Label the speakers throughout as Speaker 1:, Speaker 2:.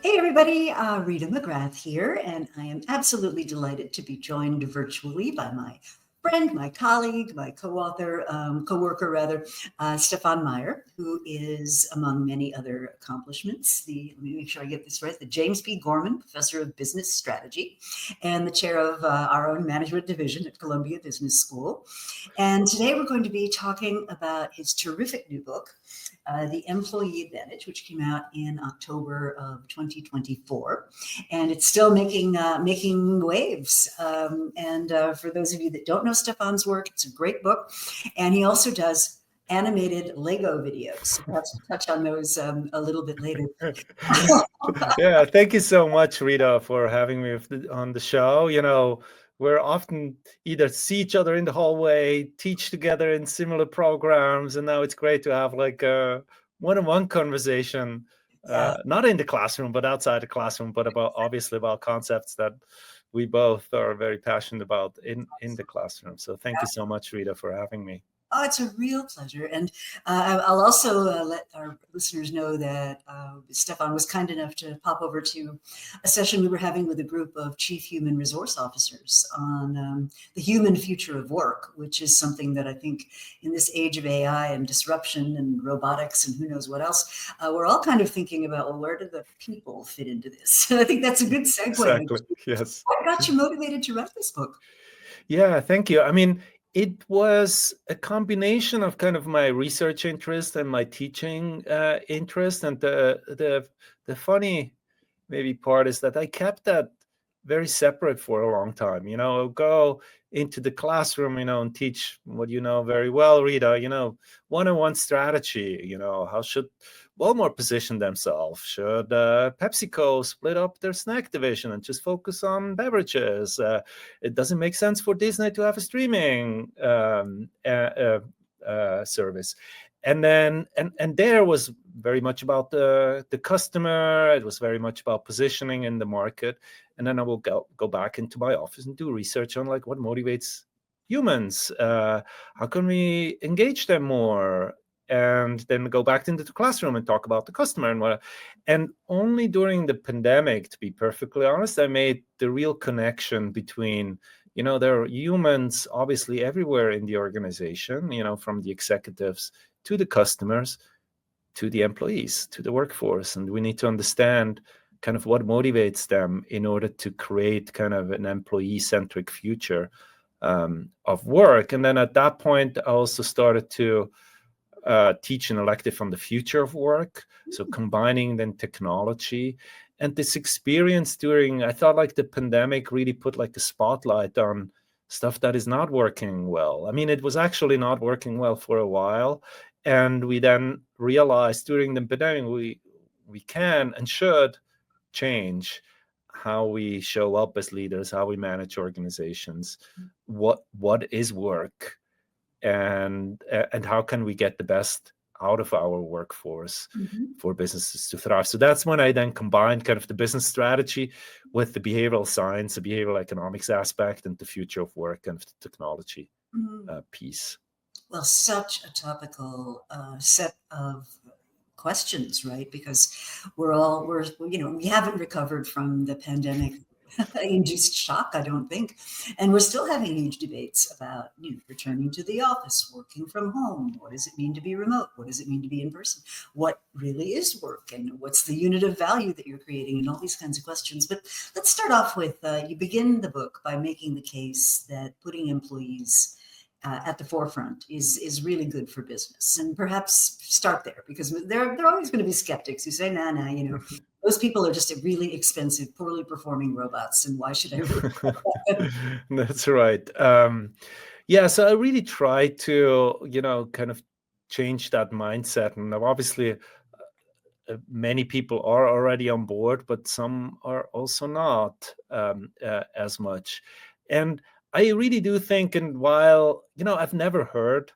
Speaker 1: Hey everybody, Rita McGrath here, and I am absolutely delighted to be joined virtually by my friend, my colleague, my co-author, co-worker rather, Stephan Meier, who is, among many other accomplishments, let me make sure I get this right, the James P. Gorman Professor of Business Strategy and the chair of our own management division at Columbia Business School. And today we're going to be talking about his terrific new book, The Employee Advantage, which came out in October of 2024, and it's still making waves. And for those of you that don't know Stefan's work, it's a great book, and he also does animated Lego videos. So we'll have to touch on those a little bit later.
Speaker 2: Yeah, thank you so much, Rita, for having me on the show. We're often either see each other in the hallway, teach together in similar programs, and now it's great to have like a one-on-one conversation,
Speaker 1: Yeah.
Speaker 2: not in the classroom, but outside the classroom, but obviously about concepts that we both are very passionate about in the classroom. So thank you so much, Rita, for having me.
Speaker 1: Oh, it's a real pleasure. And I'll also let our listeners know that Stephan was kind enough to pop over to a session we were having with a group of chief human resource officers on the human future of work, which is something that I think in this age of AI and disruption and robotics and who knows what else, we're all kind of thinking about, well, where do the people fit into this? And I think that's a good segue.
Speaker 2: Exactly, yes.
Speaker 1: What got you motivated to write this book?
Speaker 2: Yeah, thank you. I mean, it was a combination of kind of my research interest and my teaching interest. And the funny maybe part is that I kept that very separate for a long time. I'll go into the classroom, and teach what you know very well, Rita, one-on-one strategy, how should Walmart position themselves? Should PepsiCo split up their snack division and just focus on beverages? It doesn't make sense for Disney to have a streaming service. And then and there was very much about the customer. It was very much about positioning in the market. And then I will go back into my office and do research on like what motivates humans. How can we engage them more? And then go back into the classroom and talk about the customer and what. And only during the pandemic, to be perfectly honest, I made the real connection between, there are humans obviously everywhere in the organization, from the executives to the customers, to the employees, to the workforce. And we need to understand kind of what motivates them in order to create kind of an employee-centric future of work. And then at that point, I also started to teach an elective on the future of work. So combining then technology and this experience I thought like the pandemic really put like a spotlight on stuff that is not working well. I mean, it was actually not working well for a while. And we then realized during the pandemic, we can and should change how we show up as leaders, how we manage organizations, what is work, and how can we get the best out of our workforce for businesses to thrive. So that's when I then combined kind of the business strategy with the behavioral science, the behavioral economics aspect, and the future of work and the technology piece.
Speaker 1: Well, such a topical set of questions, right? Because we haven't recovered from the pandemic induced shock, I don't think. And we're still having huge debates about, returning to the office, working from home. What does it mean to be remote? What does it mean to be in person? What really is work? And what's the unit of value that you're creating? And all these kinds of questions. But let's start off with, you begin the book by making the case that putting employees at the forefront is really good for business. And perhaps start there, because there are always going to be skeptics who say, nah, those people are just really expensive, poorly performing robots. And why should I?
Speaker 2: That's right. Yeah, so I really try to, kind of change that mindset. And obviously, many people are already on board, but some are also not as much. And I really do think, and while, I've never heard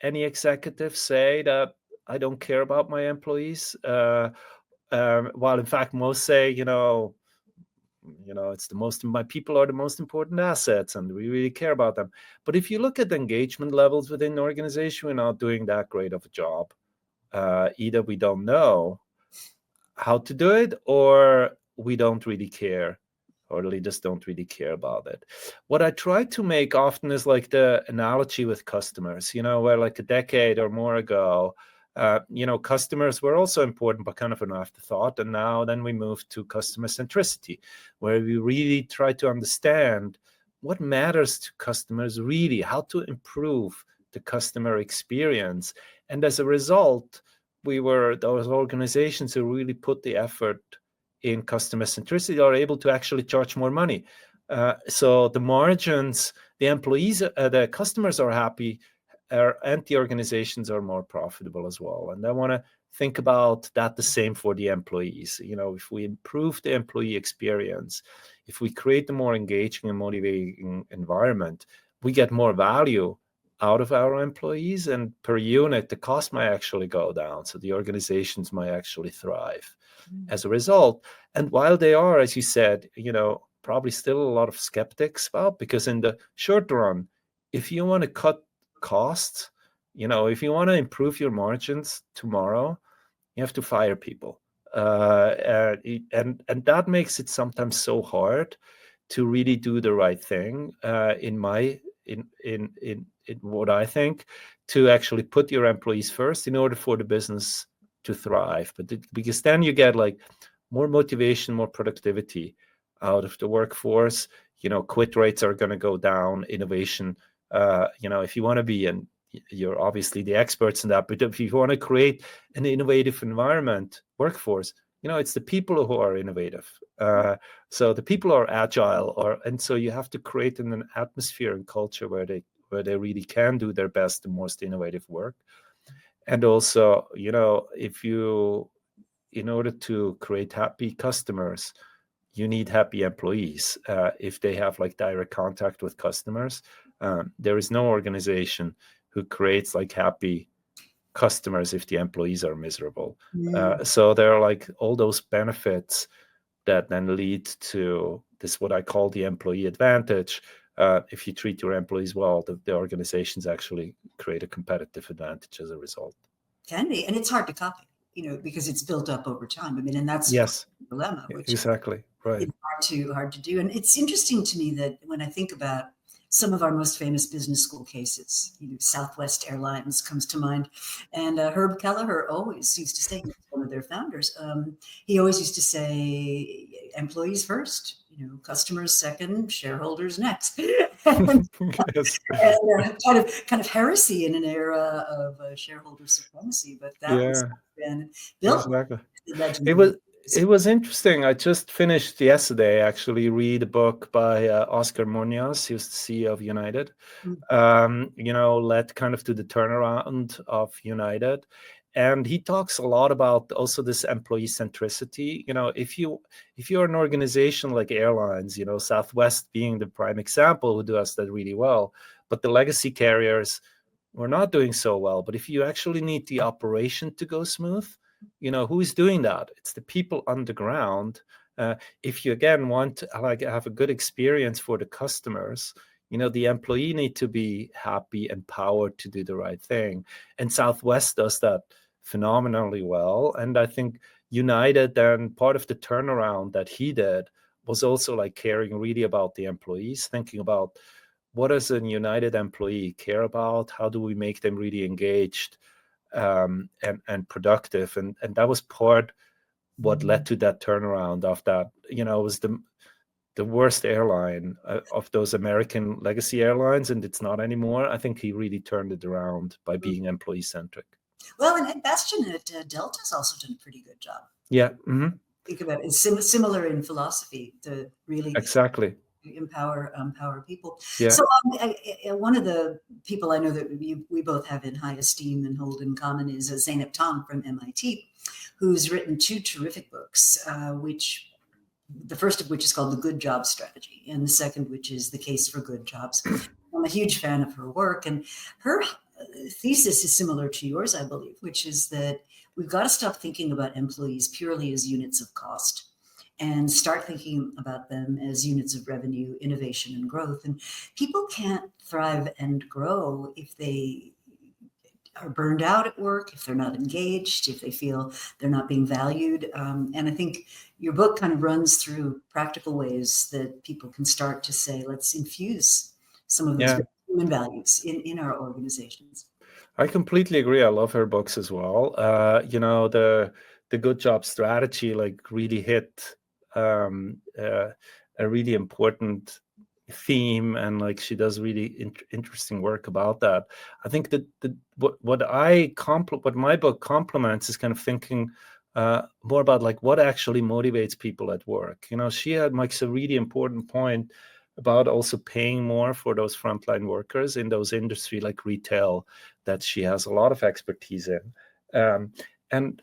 Speaker 2: any executive say that I don't care about my employees, while in fact most say, it's my people are the most important assets and we really care about them. But if you look at the engagement levels within the organization, we're not doing that great of a job. Either we don't know how to do it, or we don't really care, or leaders don't really care about it. What I try to make often is like the analogy with customers, where like a decade or more ago, customers were also important, but kind of an afterthought. And now then we move to customer centricity, where we really try to understand what matters to customers really, how to improve the customer experience. And as a result, those organizations who really put the effort in customer centricity are able to actually charge more money. So the margins, the employees, the customers are happy, and the organizations are more profitable as well. And I want to think about that the same for the employees. If we improve the employee experience, if we create a more engaging and motivating environment, we get more value out of our employees, and per unit, the cost might actually go down. So the organizations might actually thrive as a result. And while they are, as you said, probably still a lot of skeptics about, because in the short run, if you want to cut costs, if you want to improve your margins tomorrow, you have to fire people. And that makes it sometimes so hard to really do the right thing, in what I think, to actually put your employees first in order for the business to thrive. Because then you get like more motivation, more productivity out of the workforce. Quit rates are going to go down. Innovation, if you want to be, and you're obviously the experts in that, but if you want to create an innovative environment, workforce, it's the people who are innovative. So the people are agile, and so you have to create an atmosphere and culture where they really can do their best, the most innovative work. And also, in order to create happy customers, you need happy employees. If they have like direct contact with customers, there is no organization who creates like happy customers if the employees are miserable. So there are like all those benefits that then lead to this, what I call the employee advantage. If you treat your employees well, the organizations actually create a competitive advantage as a result.
Speaker 1: Can be, and it's hard to copy, because it's built up over time. I mean, and that's
Speaker 2: Yes,
Speaker 1: the dilemma, which
Speaker 2: exactly right.
Speaker 1: It's hard to do. And it's interesting to me that when I think about some of our most famous business school cases, Southwest Airlines comes to mind, and Herb Kelleher always used to say, one of their founders, he always used to say, employees first, customers second, shareholders next. And,
Speaker 2: Yes.
Speaker 1: kind of heresy in an era of shareholder supremacy, but that was been built.
Speaker 2: Exactly. It was interesting. I just finished yesterday, actually, read a book by Oscar Munoz. He was the CEO of United. Led kind of to the turnaround of United. And he talks a lot about also this employee centricity. If you're an organization like airlines, Southwest being the prime example, who does that really well, but the legacy carriers were not doing so well. But if you actually need the operation to go smooth, who's doing that? It's the people on the ground. If you again want to have a good experience for the customers, the employee need to be happy, empowered to do the right thing. And Southwest does that phenomenally well. And I think United, then part of the turnaround that he did was also like caring really about the employees, thinking about what does a United employee care about? How do we make them really engaged and productive? And that was part what led to that turnaround of that. It was the worst airline of those American legacy airlines, and it's not anymore. I think he really turned it around by being employee-centric.
Speaker 1: Well, and Bastian at Delta's also done a pretty good job.
Speaker 2: Yeah.
Speaker 1: Think about it. It's similar in philosophy to really
Speaker 2: exactly
Speaker 1: empower people.
Speaker 2: Yeah.
Speaker 1: So one of the people I know that we both have in high esteem and hold in common is Zeynep Ton from MIT, who's written 2 terrific books, which the first of which is called The Good Job Strategy, and the second, which is The Case for Good Jobs. I'm a huge fan of her work, and her thesis is similar to yours, I believe, which is that we've got to stop thinking about employees purely as units of cost and start thinking about them as units of revenue, innovation, and growth. And people can't thrive and grow if they are burned out at work, if they're not engaged, if they feel they're not being valued. And I think your book kind of runs through practical ways that people can start to say, let's infuse some of those
Speaker 2: Yeah,
Speaker 1: human values in our organizations.
Speaker 2: I completely agree. I love her books as well. The Good Job Strategy like really hit a really important theme, and like she does really interesting work about that. I think that what my book complements is kind of thinking more about like what actually motivates people at work. She makes a really important point about also paying more for those frontline workers in those industry like retail that she has a lot of expertise in. And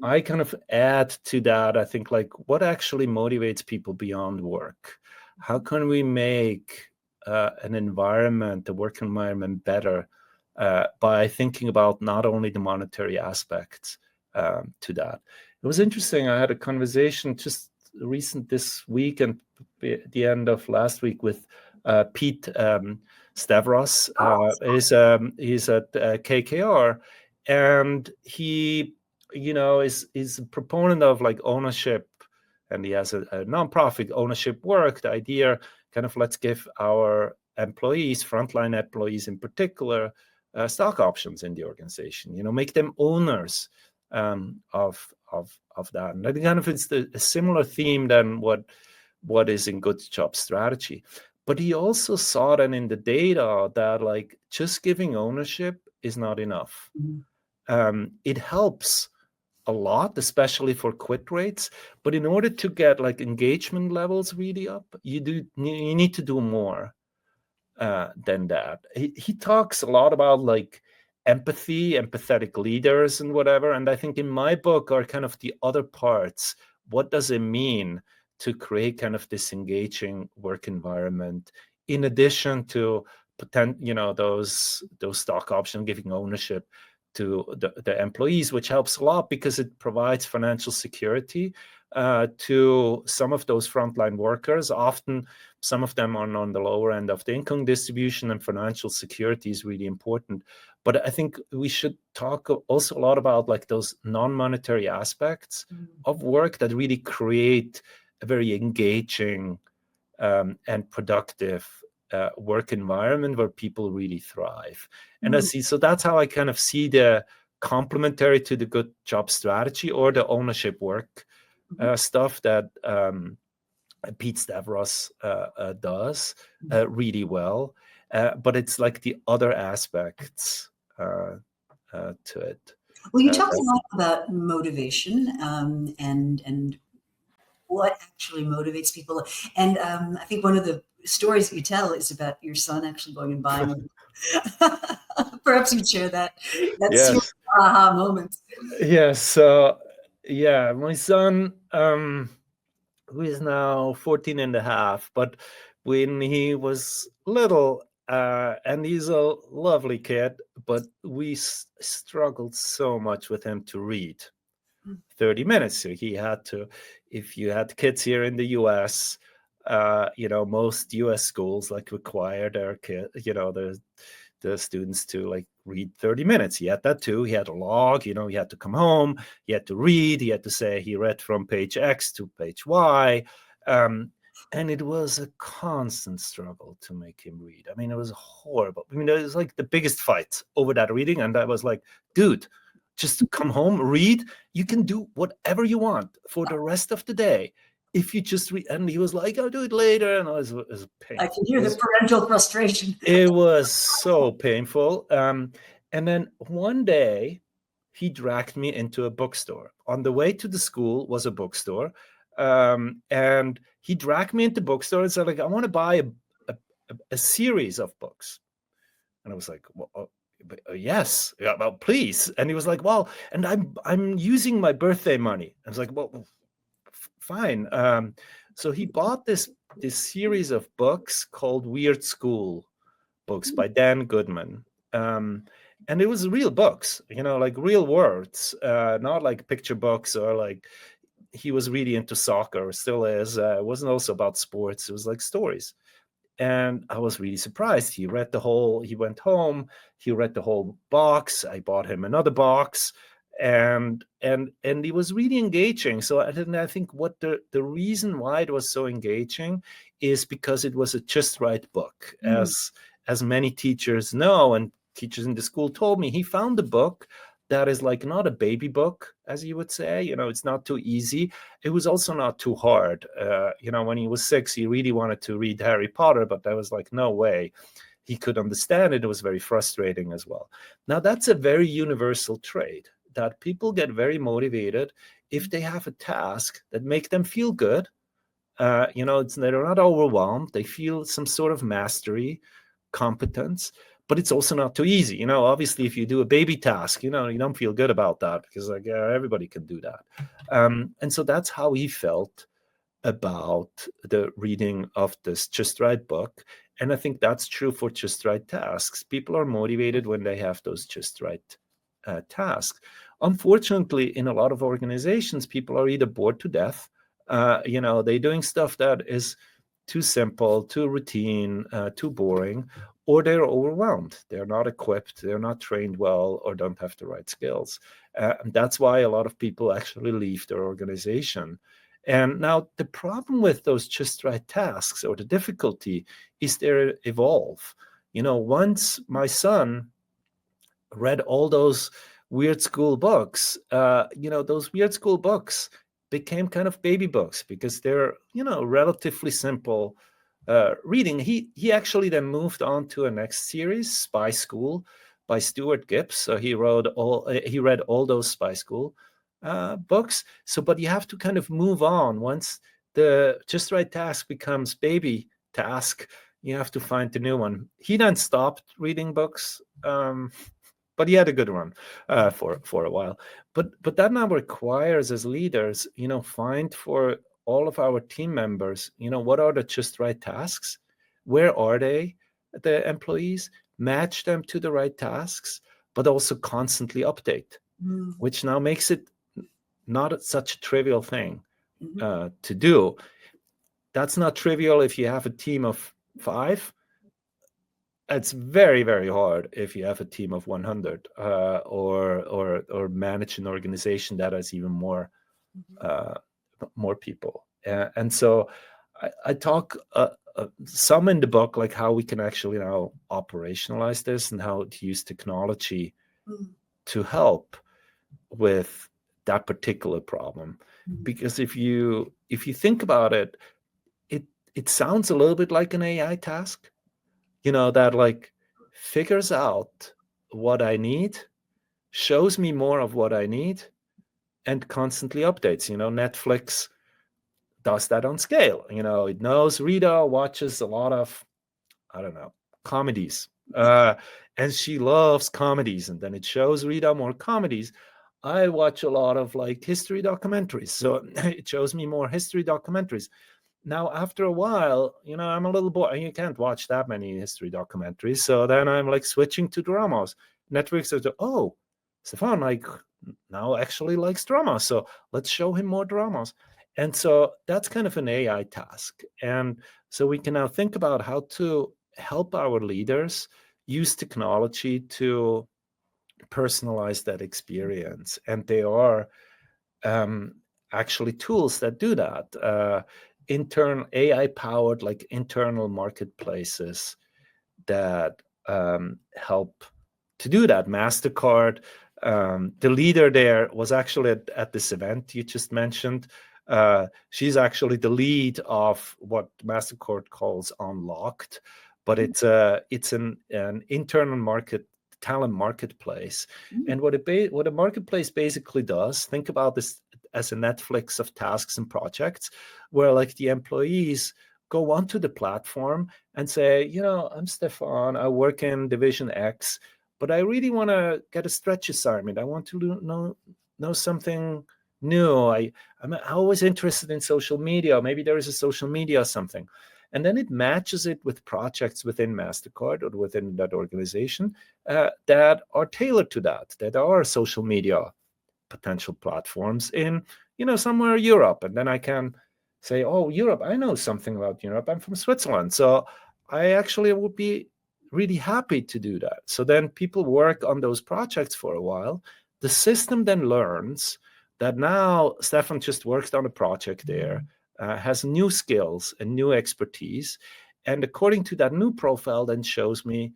Speaker 2: I kind of add to that, I think, like what actually motivates people beyond work? How can we make an environment, the work environment, better by thinking about not only the monetary aspects to that? It was interesting. I had a conversation just this week and the end of last week with Pete Stavros. He's at KKR, and he, is a proponent of like ownership, and he has a nonprofit ownership work. The idea, kind of, let's give our employees, frontline employees in particular, stock options in the organization. Make them owners of that. And I think kind of it's a similar theme than what is in Good Job Strategy. But he also saw then in the data that like just giving ownership is not enough. It helps a lot, especially for quit rates. But in order to get like engagement levels really up, you need to do more than that. He talks a lot about like empathy, empathetic leaders and whatever. And I think in my book are kind of the other parts. What does it mean to create kind of this engaging work environment in addition to those stock option, giving ownership to the employees, which helps a lot because it provides financial security to some of those frontline workers. Often some of them are on the lower end of the income distribution, and financial security is really important. But I think we should talk also a lot about like those non-monetary aspects of work that really create a very engaging and productive work environment where people really thrive. And so that's how I kind of see the complementary to the Good Job Strategy or the ownership work stuff that Pete Stavros does really well. But it's like the other aspects to it.
Speaker 1: Well, you talk a lot about motivation and what actually motivates people. And I think one of the stories you tell is about your son actually going and buying. Perhaps you'd share that. That's
Speaker 2: Yes.
Speaker 1: your aha moment.
Speaker 2: Yes. So, yeah, my son, who is now 14 and a half, but when he was little, and he's a lovely kid, but we struggled so much with him to read 30 minutes. So he had to, if you had kids here in the US, most US schools like require their kid, the students to like read 30 minutes. He had that too. He had a log, he had to come home, he had to read, he had to say he read from page X to page Y. And it was a constant struggle to make him read. I mean, it was horrible. I mean, it was like the biggest fight over that reading. And I was like, dude, just come home, read. You can do whatever you want for the rest of the day if you just read. And he was like, I'll do it later. And it was painful.
Speaker 1: I can hear the parental frustration.
Speaker 2: It was so painful. And then one day he dragged me into a bookstore. On the way to the school was a bookstore. And he dragged me into bookstore and said, like, I want to buy a series of books. And I was like, well, yes, yeah, well, please. And he was like, well, and I'm using my birthday money. I was like, well, fine. So he bought this series of books called Weird School books by Dan Goodman. And it was real books, like real words, not like picture books or like, he was really into soccer, still is. It wasn't also about sports. It was like stories. And I was really surprised. He went home, he read the whole box. I bought him another box, and it was really engaging. So I think what the reason why it was so engaging is because it was a just right book. As many teachers know, and teachers in the school told me, he found a book that is like not a baby book, as you would say. It's not too easy. It was also not too hard. When he was 6, he really wanted to read Harry Potter, but there was like no way he could understand it. It was very frustrating as well. Now, that's a very universal trait, that people get very motivated if they have a task that make them feel good. They're not overwhelmed. They feel some sort of mastery, competence, but it's also not too easy. Obviously, if you do a baby task, you don't feel good about that, because everybody can do that. And so that's how he felt about the reading of this Just Right book. And I think that's true for Just Right tasks. People are motivated when they have those Just Right tasks. Unfortunately, in a lot of organizations, people are either bored to death, they're doing stuff that is too simple, too routine, too boring, or they're overwhelmed. They're not equipped, they're not trained well, or don't have the right skills. And that's why a lot of people actually leave their organization. And now the problem with those Just Right tasks, or the difficulty, is they evolve. Once my son read all those weird school books, those weird school books became kind of baby books, because they're, relatively simple reading. He actually then moved on to a next series, Spy School, by Stuart Gibbs. So he read all those Spy School books. But you have to kind of move on. Once the Just Right task becomes baby task, you have to find the new one. He then stopped reading books, but he had a good run for a while. But that now requires, as leaders, find for all of our team members, what are the Just Right tasks? Where are they, the employees? Match them to the right tasks, but also constantly update, which now makes it not such a trivial thing to do. That's not trivial if you have a team of 5. It's very, very hard if you have a team of 100 or manage an organization that has even more people. And so I talk some in the book, like how we can actually now operationalize this and how to use technology to help with that particular problem. Because if you think about it, it sounds a little bit like an AI task, that like figures out what I need, shows me more of what I need, and constantly updates. Netflix does that on scale. It knows Rita watches a lot of, I don't know, comedies, and she loves comedies, and then it shows Rita more comedies. I watch a lot of like history documentaries, so it shows me more history documentaries. Now, after a while, I'm a little bored. You can't watch that many history documentaries. So then I'm like switching to dramas. Netflix says, oh, Stephan like now actually likes drama. So let's show him more dramas. And so that's kind of an AI task. And so we can now think about how to help our leaders use technology to personalize that experience. And they are actually tools that do that. Internal AI-powered, like internal marketplaces that help to do that. MasterCard, the leader there was actually at this event you just mentioned. She's actually the lead of what MasterCard calls Unlocked, but it's an internal talent marketplace. And what a marketplace basically does, think about this as a Netflix of tasks and projects, where like the employees go onto the platform and say, I'm Stephan, I work in division X, but I really want to get a stretch assignment. I want to know something new. I'm always interested in social media. Maybe there is a social media something. And then it matches it with projects within MasterCard or within that organization that are tailored to that are social media potential platforms in, somewhere Europe. And then I can say, oh, Europe, I know something about Europe. I'm from Switzerland. So I actually would be really happy to do that. So then people work on those projects for a while. The system then learns that now Stephan just worked on a project there, has new skills and new expertise. And according to that new profile, then shows me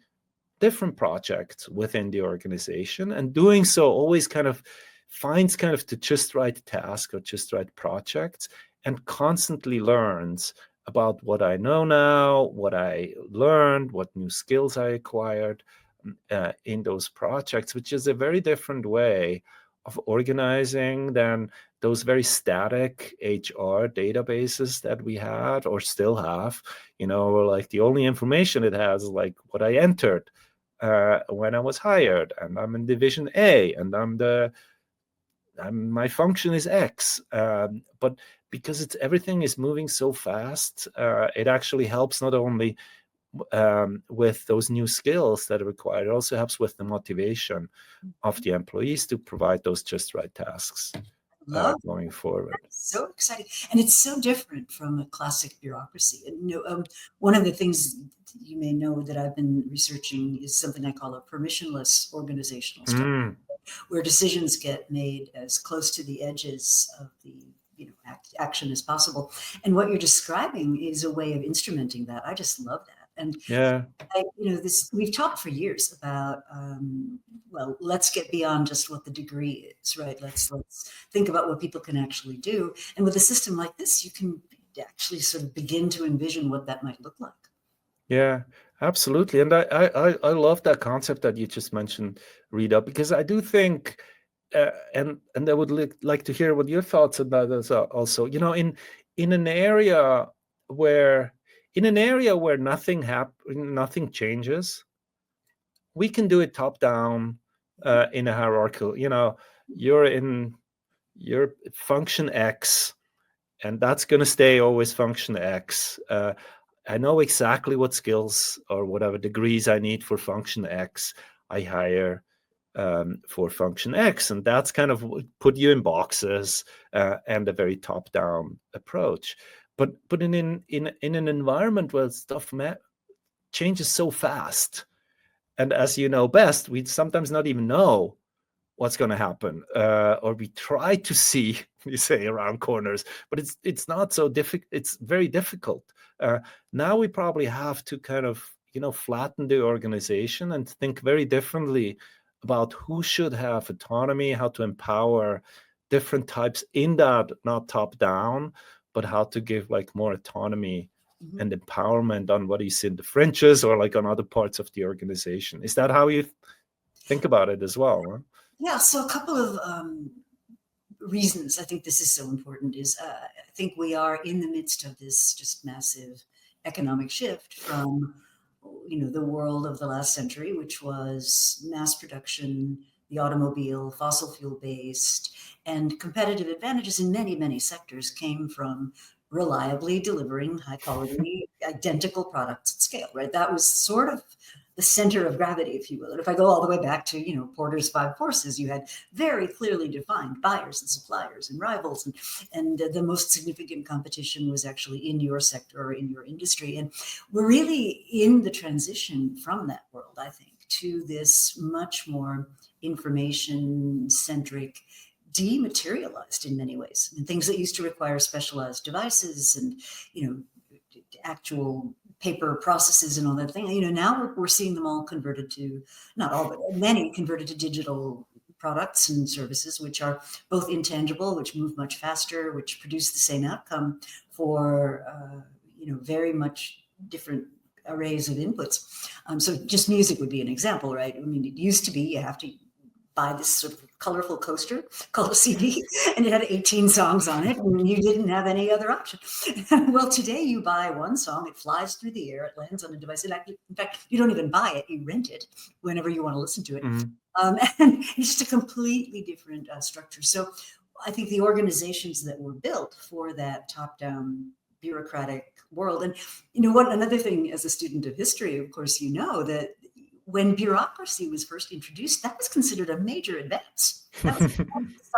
Speaker 2: different projects within the organization. And doing so always kind of finds kind of the just right task or just right projects, and constantly learns about what I know now, what I learned, what new skills I acquired in those projects, which is a very different way of organizing than those very static HR databases that we had or still have. Like the only information it has is like what I entered when I was hired, and I'm in division A, and my function is X. But because everything is moving so fast, it actually helps not only with those new skills that are required, it also helps with the motivation of the employees to provide those just right tasks going forward.
Speaker 1: So exciting. And it's so different from a classic bureaucracy. And one of the things you may know that I've been researching is something I call a permissionless organizational structure, where decisions get made as close to the edges of the action as possible. And what you're describing is a way of instrumenting that. I just love that. And we've talked for years about, let's get beyond just what the degree is, right? Let's think about what people can actually do. And with a system like this, you can actually sort of begin to envision what that might look like.
Speaker 2: Yeah, absolutely. And I love that concept that you just mentioned, Rita, because I do think, and I would like to hear what your thoughts on that is also, in an area where nothing changes, we can do it top down in a hierarchical. You're in your function X, and that's going to stay always function X. I know exactly what skills or whatever degrees I need for function X. I hire for function X, and that's kind of put you in boxes and a very top-down approach. But in an environment where stuff changes so fast, and as you know best, we sometimes not even know what's going to happen, or we try to see, you say, around corners, but it's not so difficult. It's very difficult. Now we probably have to kind of flatten the organization and think very differently about who should have autonomy, how to empower different types in that, not top down, but how to give like more autonomy and empowerment on what is in the fringes or like on other parts of the organization. Is that how you think about it as well? Huh?
Speaker 1: Yeah, so a couple of reasons I think this is so important is I think we are in the midst of this just massive economic shift from the world of the last century, which was mass production, the automobile, fossil fuel based, and competitive advantages in many, many sectors came from reliably delivering high quality, identical products at scale, right? That was sort of the center of gravity, if you will. And if I go all the way back to, Porter's 5 forces, you had very clearly defined buyers and suppliers and rivals. And the most significant competition was actually in your sector or in your industry. And we're really in the transition from that world, I think, to this much more information-centric, dematerialized in many ways. And things that used to require specialized devices and, actual paper processes and all that thing. Now we're seeing them all converted to, not all, but many converted to digital products and services, which are both intangible, which move much faster, which produce the same outcome for, very much different arrays of inputs. So just music would be an example, right? I mean, it used to be you have to buy this sort of colorful coaster called a CD, and it had 18 songs on it, and you didn't have any other option. Well, today you buy one song, it flies through the air, it lands on a device. In fact, you don't even buy it, you rent it whenever you want to listen to it. And it's just a completely different structure. So I think the organizations that were built for that top-down bureaucratic world, and another thing as a student of history, of course, that when bureaucracy was first introduced, that was considered a major advance. That was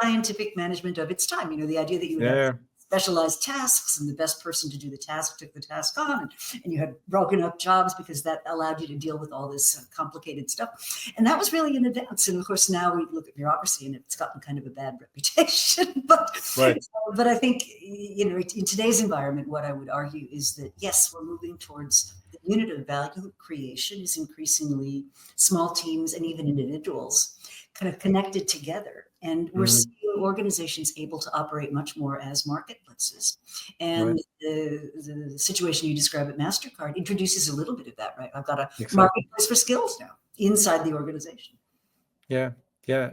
Speaker 1: scientific management of its time. The idea that you would have specialized tasks, and the best person to do the task took the task on, and you had broken up jobs because that allowed you to deal with all this complicated stuff. And that was really in advance. And of course, now we look at bureaucracy and it's gotten kind of a bad reputation. But I think, in today's environment, what I would argue is that, yes, we're moving towards the unit of value creation is increasingly small teams and even individuals kind of connected together. And we're seeing organizations able to operate much more as marketplaces. And the situation you describe at MasterCard introduces a little bit of that, right? I've got a marketplace for skills now inside the organization.
Speaker 2: Yeah,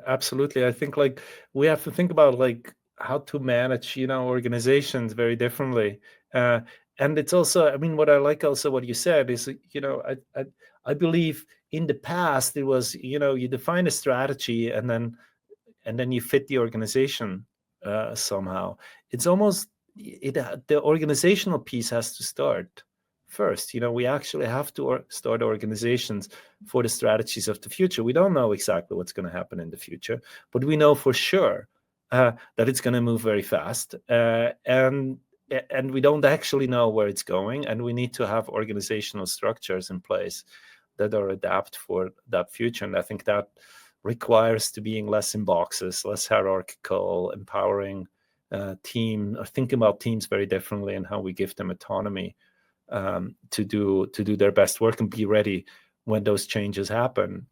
Speaker 2: absolutely. I think like we have to think about like how to manage, organizations very differently. And it's also, I mean, what I like also what you said is, I believe in the past it was, you define a strategy and then you fit the organization somehow. It's almost the organizational piece has to start first. We actually have to start organizations for the strategies of the future. We don't know exactly what's going to happen in the future, but we know for sure that it's going to move very fast, and we don't actually know where it's going, and we need to have organizational structures in place that are adapt for that future. And I think that requires to being less in boxes, less hierarchical, empowering team, or thinking about teams very differently and how we give them autonomy to do their best work and be ready when those changes happen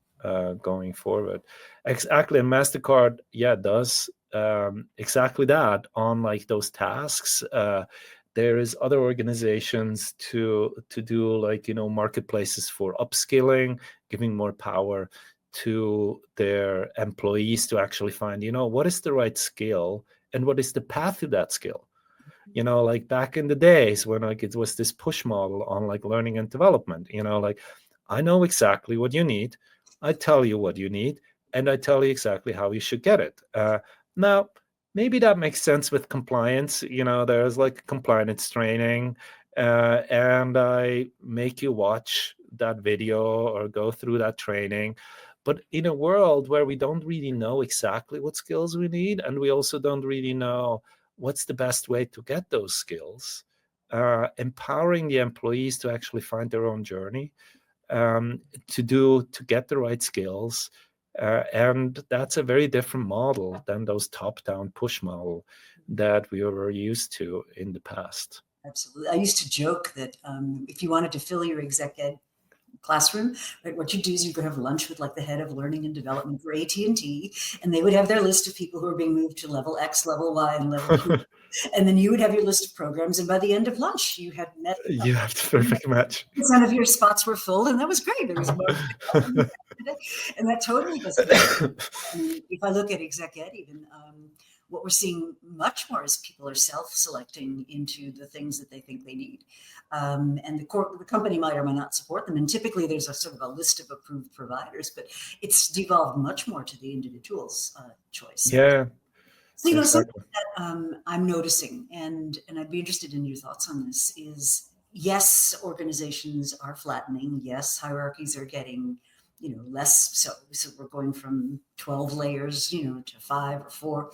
Speaker 2: going forward. Exactly, and MasterCard, does exactly that on like those tasks. There is other organizations to do like marketplaces for upskilling, giving more power to their employees to actually find what is the right skill and what is the path to that skill. Like back in the days when like it was this push model on like learning and development, like I know exactly what you need, I tell you what you need, and I tell you exactly how you should get it. Now, maybe that makes sense with compliance. There's like compliance training, and I make you watch that video or go through that training. But in a world where we don't really know exactly what skills we need, and we also don't really know what's the best way to get those skills, empowering the employees to actually find their own journey, to get the right skills. And that's a very different model than those top-down push model that we were used to in the past.
Speaker 1: Absolutely. I used to joke that if you wanted to fill your exec ed classroom, right, what you do is you go have lunch with like the head of learning and development for AT&T, and they would have their list of people who are being moved to level X, level Y, and level Q. And then you would have your list of programs, and by the end of lunch, you had met.
Speaker 2: You have the perfect match.
Speaker 1: Some of your spots were full, and that was great. There was more, and that totally doesn't. I mean, if I look at exec ed, even what we're seeing much more is people are self-selecting into the things that they think they need, and the company might or might not support them. And typically, there's a sort of a list of approved providers, but it's devolved much more to the individual's choice.
Speaker 2: Yeah.
Speaker 1: So, something that I'm noticing, and I'd be interested in your thoughts on this, is yes, organizations are flattening. Yes, hierarchies are getting, less so. So we're going from 12 layers, to 5 or 4.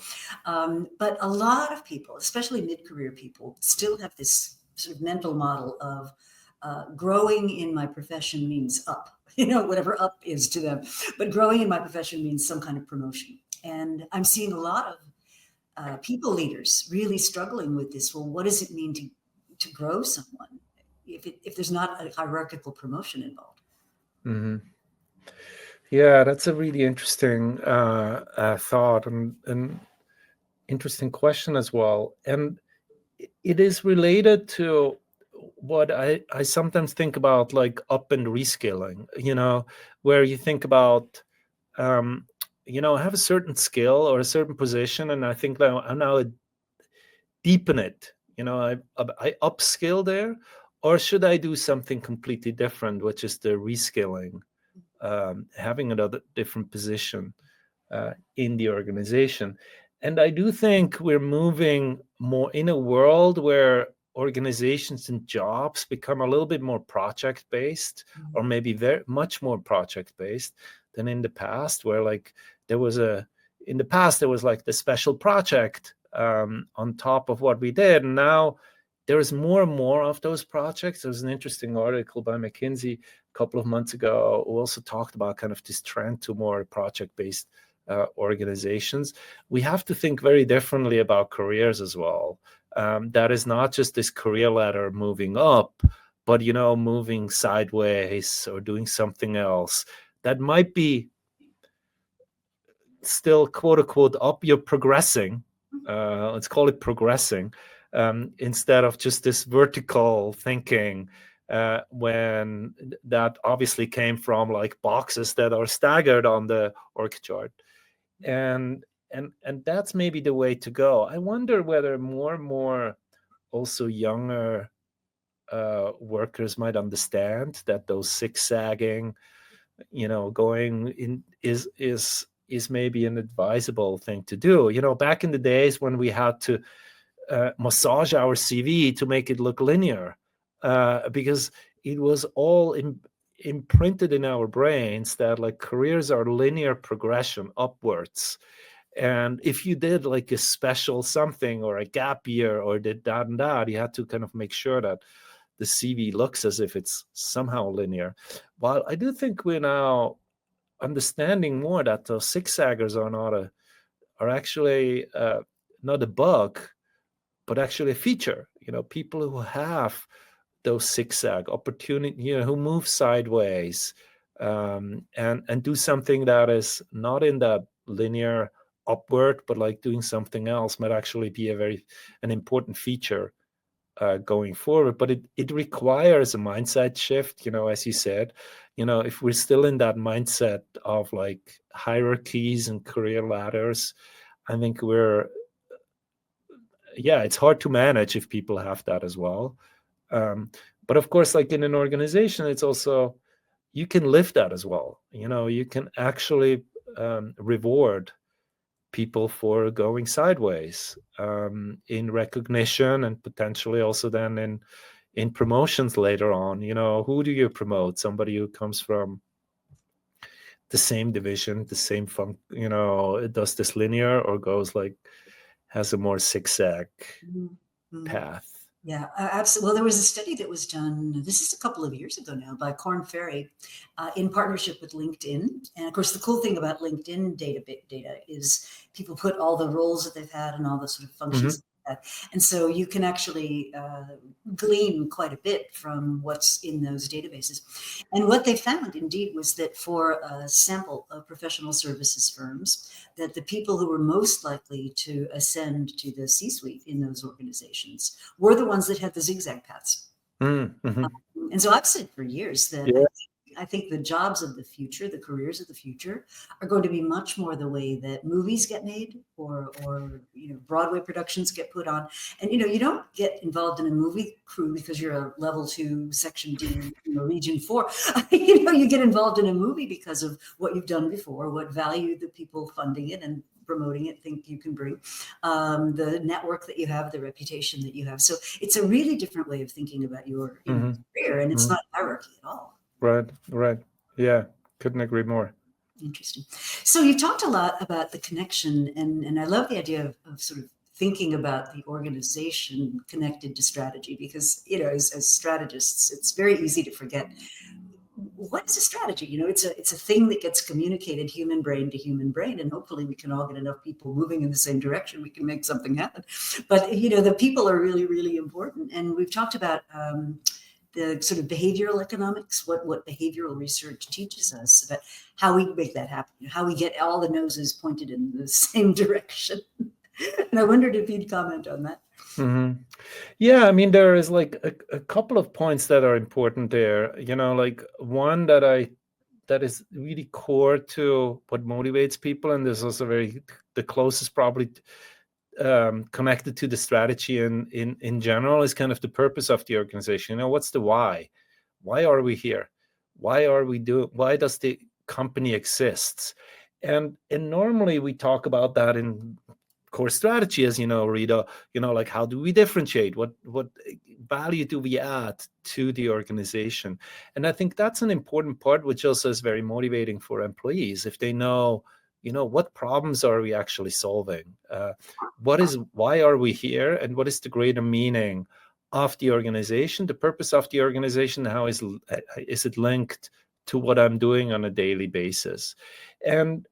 Speaker 1: But a lot of people, especially mid-career people, still have this sort of mental model of growing in my profession means up, whatever up is to them. But growing in my profession means some kind of promotion. And I'm seeing a lot of people leaders really struggling with this. Well, what does it mean to grow someone if there's not a hierarchical promotion involved?
Speaker 2: Mm-hmm. Yeah, that's a really interesting thought and interesting question as well. And it is related to what I sometimes think about, like up and reskilling, where you think about, I have a certain skill or a certain position, and I think that I'm now deepen it. I upskill there, or should I do something completely different, which is the reskilling, having another different position in the organization. And I do think we're moving more in a world where organizations and jobs become a little bit more project-based, or maybe very much more project-based than in the past, where like there was like the special project on top of what we did. And now there is more and more of those projects. There was an interesting article by McKinsey a couple of months ago who also talked about kind of this trend to more project-based organizations. We have to think very differently about careers as well. That is not just this career ladder moving up, but, moving sideways or doing something else that might be still, quote unquote, up. You're progressing. Let's call it progressing, instead of just this vertical thinking, when that obviously came from like boxes that are staggered on the org chart. And that's maybe the way to go. I wonder whether more and more also younger workers might understand that those zigzagging, going in is maybe an advisable thing to do. Back in the days when we had to massage our CV to make it look linear, because it was all imprinted in our brains that like careers are linear progression upwards. And if you did like a special something or a gap year or did that and that, you had to kind of make sure that the CV looks as if it's somehow linear. While I do think we're now understanding more that those zigzaggers are actually not a bug, but actually a feature. People who have those zigzag opportunity, who move sideways, and do something that is not in that linear upward, but like doing something else might actually be an important feature going forward. But it requires a mindset shift, as you said. If we're still in that mindset of like hierarchies and career ladders, I think it's hard to manage if people have that as well. But of course, like in an organization, it's also, you can live that as well. You can actually reward people for going sideways, in recognition, and potentially also then in promotions later on. Who do you promote? Somebody who comes from the same division, the same it does this linear, or has a more zigzag path.
Speaker 1: Yeah, absolutely. Well, there was a study that was done, this is a couple of years ago now, by Korn Ferry, in partnership with LinkedIn. And of course, the cool thing about LinkedIn data is people put all the roles that they've had and all the sort of functions. And so you can actually glean quite a bit from what's in those databases. And what they found indeed was that for a sample of professional services firms, that the people who were most likely to ascend to the C-suite in those organizations were the ones that had the zigzag paths.
Speaker 2: Mm-hmm.
Speaker 1: And so I've said for years that I think the jobs of the future, the careers of the future, are going to be much more the way that movies get made, or Broadway productions get put on. And you don't get involved in a movie crew because you're a level 2, section D, region 4. You get involved in a movie because of what you've done before, what value the people funding it and promoting it think you can bring, the network that you have, the reputation that you have. So it's a really different way of thinking about your career, and it's not hierarchy at all.
Speaker 2: Right. Yeah, couldn't agree more.
Speaker 1: Interesting. So you talked a lot about the connection, and I love the idea of sort of thinking about the organization connected to strategy, because, as strategists, it's very easy to forget what is a strategy. It's a thing that gets communicated human brain to human brain, and hopefully we can all get enough people moving in the same direction, we can make something happen. But the people are really, really important. And we've talked about the sort of behavioral economics, what behavioral research teaches us about how we make that happen, how we get all the noses pointed in the same direction. And I wondered if you'd comment on that.
Speaker 2: Mm-hmm. Yeah, I mean, there is like a couple of points that are important there. Like one that is really core to what motivates people, and there's also the closest probably connected to the strategy in general, is kind of the purpose of the organization. What's the why? Why are we here? Why does the company exist? And normally we talk about that in core strategy, as Rita, like how do we differentiate? What value do we add to the organization? And I think that's an important part, which also is very motivating for employees. If they know, what problems are we actually solving? Why are we here? And what is the greater meaning of the organization, the purpose of the organization? How is it linked to what I'm doing on a daily basis? And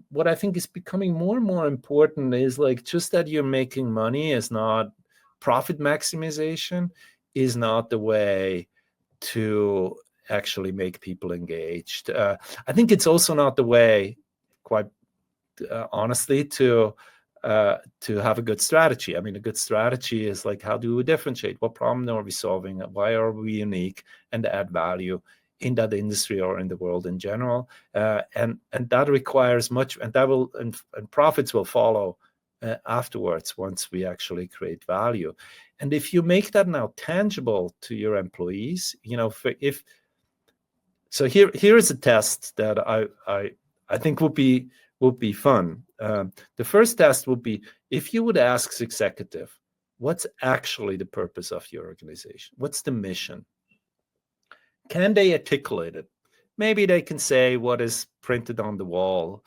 Speaker 2: what I think is becoming more and more important is like, just that you're making money is not, profit maximization is not the way to actually make people engaged. I think it's also not the way, quite honestly, to have a good strategy. I mean, a good strategy is like, how do we differentiate? What problem are we solving? Why are we unique and add value in that industry or in the world in general? And that requires much, and that will, and profits will follow afterwards once we actually create value. And if you make that now tangible to your employees, so here is a test that I think would be fun. The first test would be, if you would ask executive, what's actually the purpose of your organization? What's the mission? Can they articulate it? Maybe they can say what is printed on the wall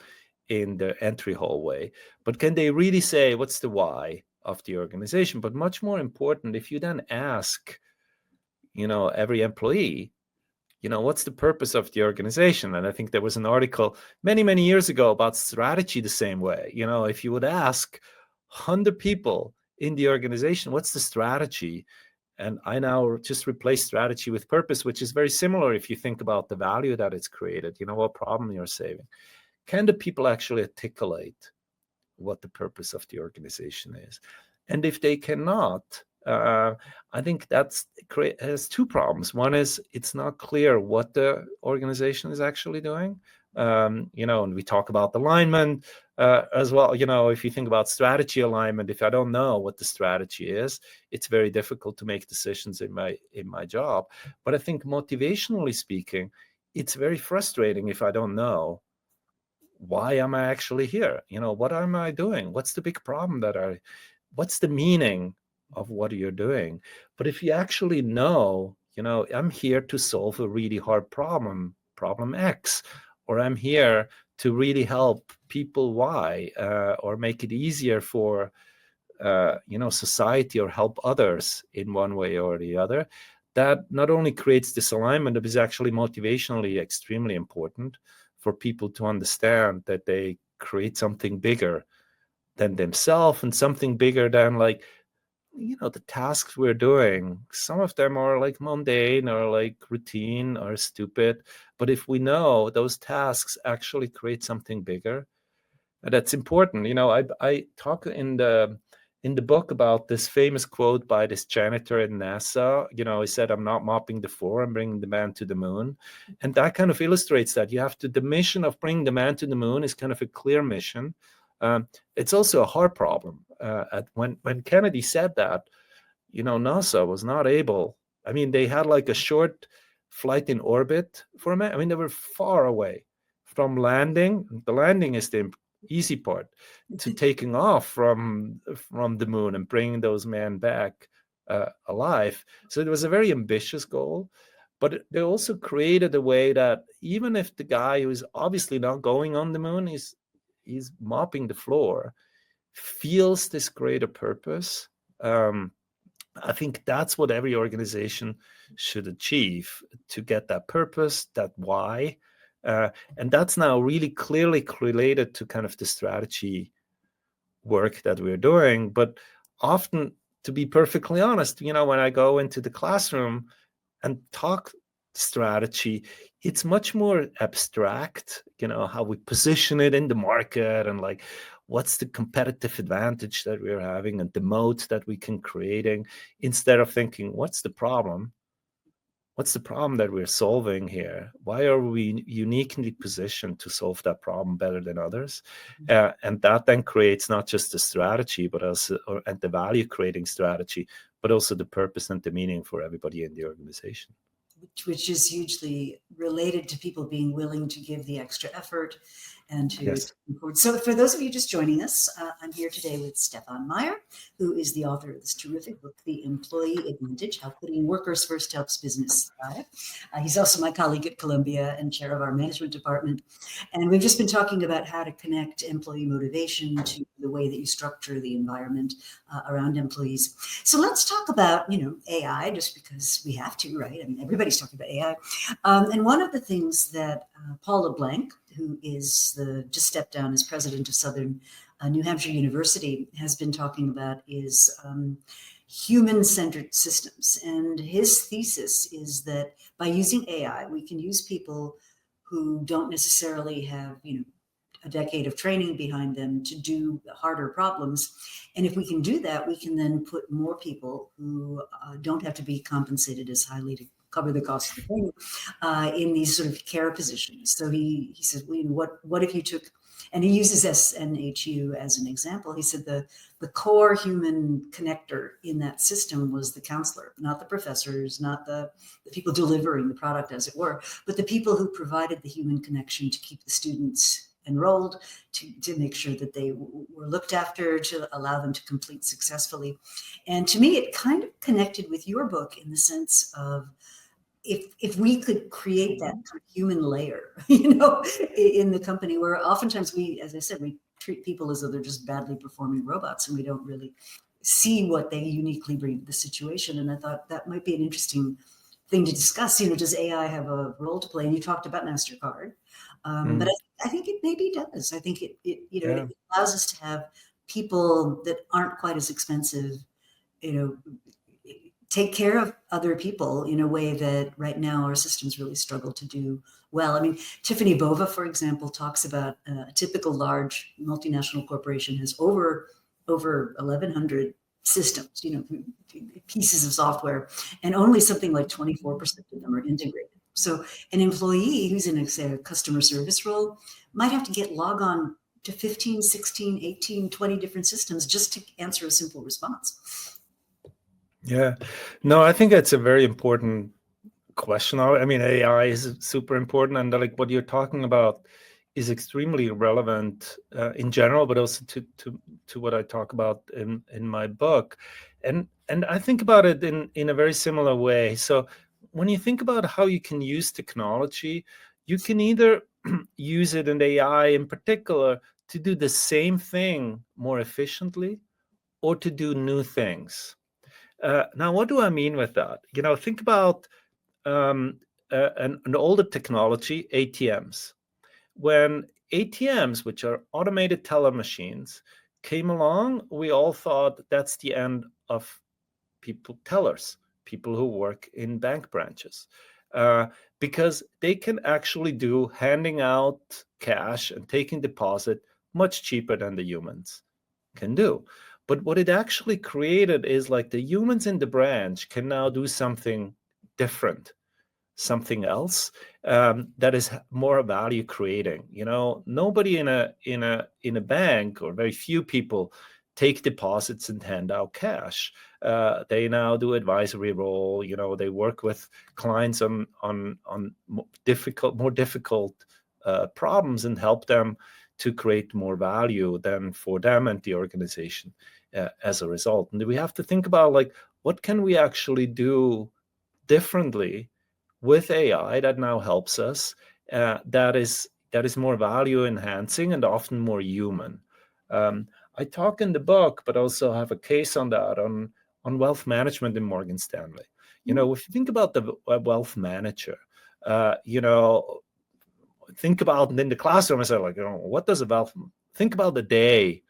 Speaker 2: in the entry hallway, but can they really say what's the why of the organization? But much more important, if you then ask, every employee, what's the purpose of the organization? And I think there was an article many, many years ago about strategy the same way. If you would ask 100 people in the organization, what's the strategy? And I now just replace strategy with purpose, which is very similar if you think about the value that it's created, what problem you're saving. Can the people actually articulate what the purpose of the organization is? And if they cannot, I think has two problems. One is, it's not clear what the organization is actually doing. And we talk about alignment as well. If you think about strategy alignment, if I don't know what the strategy is, it's very difficult to make decisions in my job. But I think motivationally speaking, it's very frustrating if I don't know, why am I actually here? What am I doing? What's the big problem what's the meaning of what you're doing? But if you actually know, I'm here to solve a really hard problem X, or I'm here to really help people Y, or make it easier for, society, or help others in one way or the other, that not only creates this alignment, but is actually motivationally extremely important for people to understand that they create something bigger than themselves, and something bigger than, like, the tasks we're doing. Some of them are like mundane or like routine or stupid. But if we know those tasks actually create something bigger, that's important. I talk in the book about this famous quote by this janitor in NASA. He said, "I'm not mopping the floor, I'm bringing the man to the moon." And that kind of illustrates that the mission of bringing the man to the moon is kind of a clear mission. It's also a hard problem. When Kennedy said that, NASA was not able. I mean, they had like a short flight in orbit for a minute. I mean, they were far away from landing. The landing is the easy part, to taking off from the moon and bringing those men back alive. So it was a very ambitious goal, but they also created a way that even if the guy who's obviously not going on the moon is mopping the floor, feels this greater purpose. I think that's what every organization should achieve, to get that purpose, that why. And that's now really clearly related to kind of the strategy work that we're doing. But often, to be perfectly honest, when I go into the classroom and talk strategy, it's much more abstract, how we position it in the market, and like, what's the competitive advantage that we're having, and the moat that we can creating, instead of thinking, what's the problem that we're solving here? Why are we uniquely positioned to solve that problem better than others? And that then creates not just the strategy, but also and the value creating strategy, but also the purpose and the meaning for everybody in the organization.
Speaker 1: Which is hugely related to people being willing to give the extra effort and to
Speaker 2: Yes.
Speaker 1: record. So for those of you just joining us, I'm here today with Stephan Meier, who is the author of this terrific book, The Employee Advantage, How Putting Workers First Helps Business Thrive. He's also my colleague at Columbia and chair of our management department. And we've just been talking about how to connect employee motivation to the way that you structure the environment around employees. So let's talk about, AI, just because we have to, right? I mean, everybody's talking about AI. And one of the things that Paul LeBlanc, who is just stepped down as president of Southern New Hampshire University, has been talking about is human-centric systems. And his thesis is that by using AI, we can use people who don't necessarily have, a decade of training behind them to do harder problems. And if we can do that, we can then put more people who don't have to be compensated as highly to cover the cost of the training in these sort of care positions. So he says, well, what if you took, and he uses SNHU as an example. He said the core human connector in that system was the counselor, not the professors, not the people delivering the product, as it were, but the people who provided the human connection to keep the students enrolled, to make sure that they were looked after, to allow them to complete successfully. And to me, it kind of connected with your book in the sense of, if we could create that kind of human layer, in the company, where oftentimes we, as I said, we treat people as though they're just badly performing robots, and we don't really see what they uniquely bring to the situation. And I thought that might be an interesting thing to discuss. Does AI have a role to play? And you talked about MasterCard, but I think it maybe does. I think it allows us to have people that aren't quite as expensive, take care of other people in a way that right now our systems really struggle to do well. I mean, Tiffany Bova, for example, talks about a typical large multinational corporation has over 1,100 systems, pieces of software, and only something like 24% of them are integrated. So an employee who's in a customer service role might have to log on to 15, 16, 18, 20 different systems just to answer a simple response.
Speaker 2: Yeah, no, I think that's a very important question. I mean, AI is super important, and like what you're talking about is extremely relevant in general, but also to what I talk about in my book. And I think about it in a very similar way. So when you think about how you can use technology, you can either use it, and AI in particular, to do the same thing more efficiently or to do new things. Now, what do I mean with that? Think about an older technology, ATMs. When ATMs, which are automated teller machines, came along, we all thought that's the end of tellers, people who work in bank branches, because they can actually do handing out cash and taking deposit much cheaper than the humans can do. But what it actually created is like the humans in the branch can now do something different, something else that is more value creating. Nobody in a bank, or very few people, take deposits and hand out cash. They now do advisory role. They work with clients on more difficult problems and help them to create more value than for them and the organization as a result. And we have to think about, like, what can we actually do differently with AI that now helps us, that is more value enhancing and often more human. I talk in the book, but also have a case on that on wealth management in Morgan Stanley. If you think about the wealth manager, think about in the classroom, I said, like, what does think about the day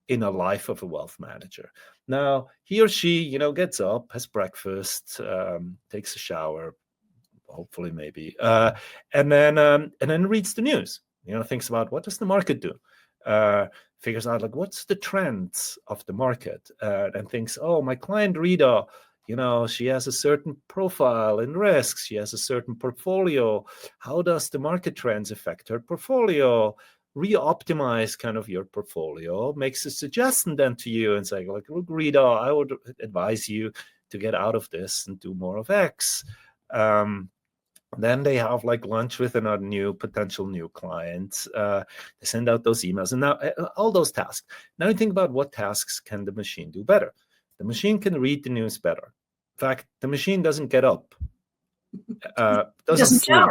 Speaker 2: in a life of a wealth manager. Now, he or she, gets up, has breakfast, takes a shower, hopefully, maybe, and then reads the news. Thinks about, what does the market do? Figures out, like, what's the trends of the market, and thinks, oh, my client Rita, she has a certain profile in risks. She has a certain portfolio. How does the market trends affect her portfolio? Re-optimize kind of your portfolio, makes a suggestion then to you and say, like, look, Rita, I would advise you to get out of this and do more of X. Then they have like lunch with another potential new client. They send out those emails, and now all those tasks. Now you think about what tasks can the machine do better. The machine can read the news better. In fact, the machine doesn't get up, doesn't sleep.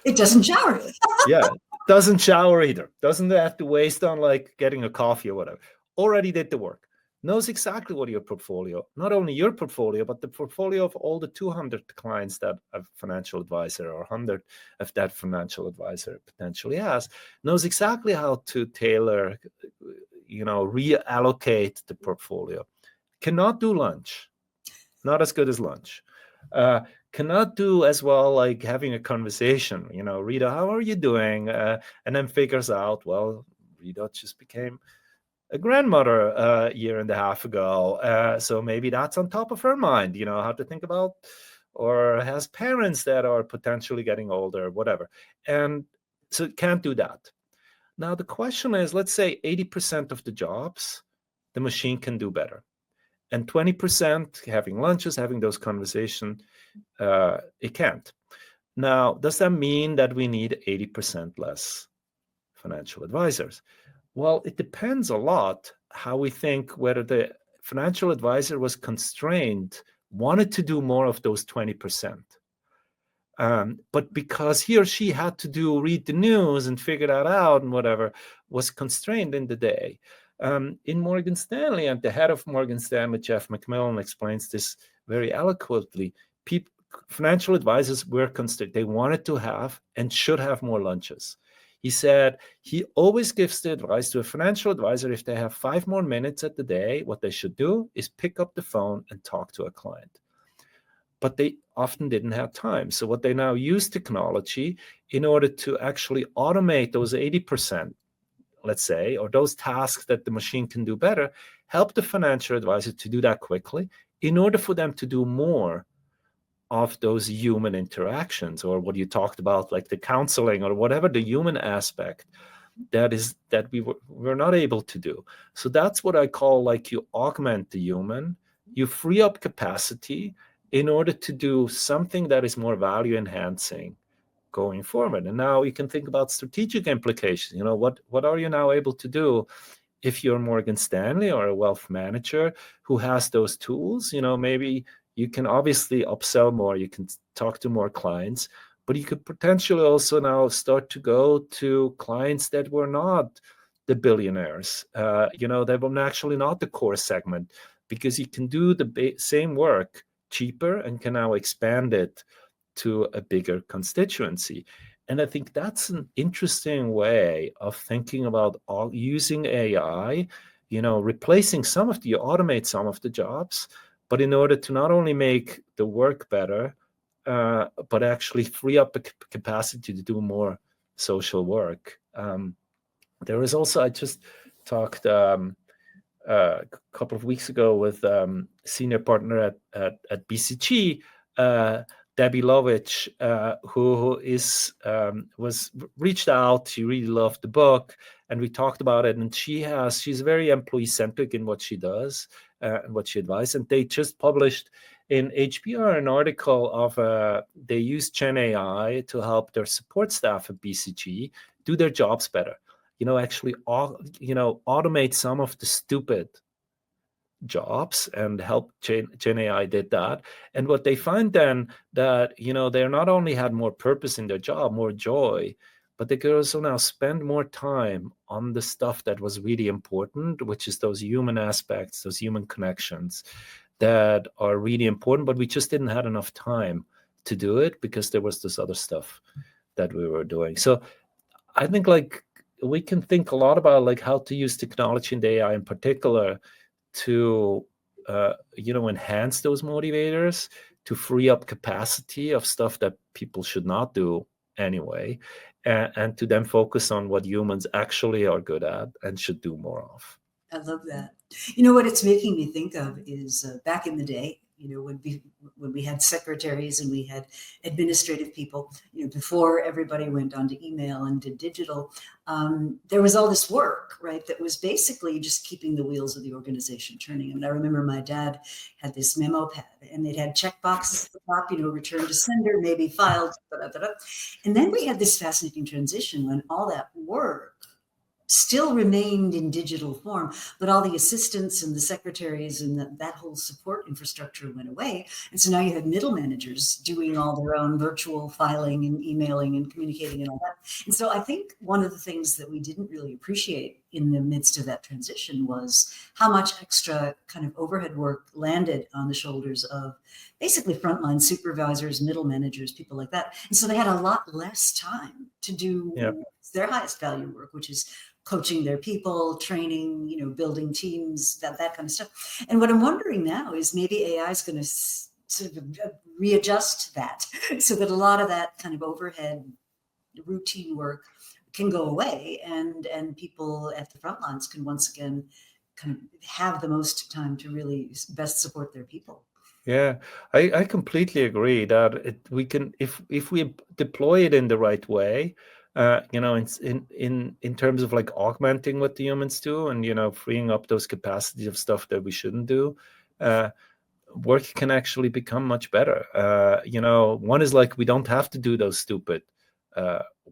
Speaker 1: It doesn't shower.
Speaker 2: Yeah, doesn't shower either. Doesn't have to waste on like getting a coffee or whatever. Already did the work. Knows exactly what your portfolio, not only your portfolio, but the portfolio of all the 200 clients that a financial advisor or 100 of that financial advisor potentially has, knows exactly how to tailor, reallocate the portfolio. Cannot do lunch. Not as good as lunch. Cannot do as well like having a conversation, Rita, how are you doing? And then figures out, well, Rita just became a grandmother a year and a half ago. So maybe that's on top of her mind, how to think about, or has parents that are potentially getting older, whatever. And so it can't do that. Now, the question is, let's say 80% of the jobs, the machine can do better. And 20% having lunches, having those conversations, it can't. Now, does that mean that we need 80% less financial advisors? Well, it depends a lot how we think whether the financial advisor was constrained, wanted to do more of those 20%. But because he or she had to read the news and figure that out and whatever, was constrained in the day. In Morgan Stanley, and the head of Morgan Stanley, Jeff McMillan, explains this very eloquently. Financial advisors were constrained. They wanted to have and should have more lunches. He said he always gives the advice to a financial advisor, if they have 5 more minutes at the day, what they should do is pick up the phone and talk to a client. But they often didn't have time. So what they now use technology in order to actually automate those 80%, let's say, or those tasks that the machine can do better, help the financial advisor to do that quickly in order for them to do more of those human interactions, or what you talked about, like the counseling or whatever, the human aspect that we're not able to do. So that's what I call, like, you augment the human, you free up capacity in order to do something that is more value enhancing going forward. And now you can think about strategic implications. What are you now able to do if you're Morgan Stanley or a wealth manager who has those tools? Maybe you can obviously upsell more, you can talk to more clients, but you could potentially also now start to go to clients that were not the billionaires, they were actually not the core segment, because you can do the same work cheaper and can now expand it to a bigger constituency. And I think that's an interesting way of thinking about using AI, replacing automate some of the jobs, but in order to not only make the work better, but actually free up the capacity to do more social work. There is also, I just talked a couple of weeks ago with senior partner at BCG, Debbie Lovich, who was reached out. She really loved the book, and we talked about it. And she's very employee-centric in what she does and what she advises. And they just published in HBR an article of they use Gen AI to help their support staff at BCG do their jobs better. Actually, automate some of the stupid jobs, and help Gen AI did that. And what they find then, that they not only had more purpose in their job, more joy, but they could also now spend more time on the stuff that was really important, which is those human aspects, those human connections that are really important, but we just didn't have enough time to do it because there was this other stuff that we were doing. So I think, like, we can think a lot about, like, how to use technology and AI in particular to enhance those motivators, to free up capacity of stuff that people should not do anyway, and to then focus on what humans actually are good at and should do more of.
Speaker 1: I love that. What it's making me think of is back in the day, when we had secretaries and we had administrative people, before everybody went on to email and did digital, there was all this work, right? That was basically just keeping the wheels of the organization turning. And I remember my dad had this memo pad and it had check boxes at the top, return to sender, maybe filed, and then we had this fascinating transition when all that work still remained in digital form, but all the assistants and the secretaries and that whole support infrastructure went away. And so now you have middle managers doing all their own virtual filing and emailing and communicating and all that. And so I think one of the things that we didn't really appreciate in the midst of that transition was how much extra kind of overhead work landed on the shoulders of basically frontline supervisors, middle managers, people like that. And so they had a lot less time to do their highest value work, which is coaching their people, training, building teams, that kind of stuff. And what I'm wondering now is maybe AI is going to sort of readjust that so that a lot of that kind of overhead routine work can go away and people at the front lines can once again kind of have the most time to really best support their people.
Speaker 2: Yeah, I completely agree that we can, if we deploy it in the right way, in terms of like augmenting what the humans do and freeing up those capacities of stuff that we shouldn't do, work can actually become much better. One is like we don't have to do those stupid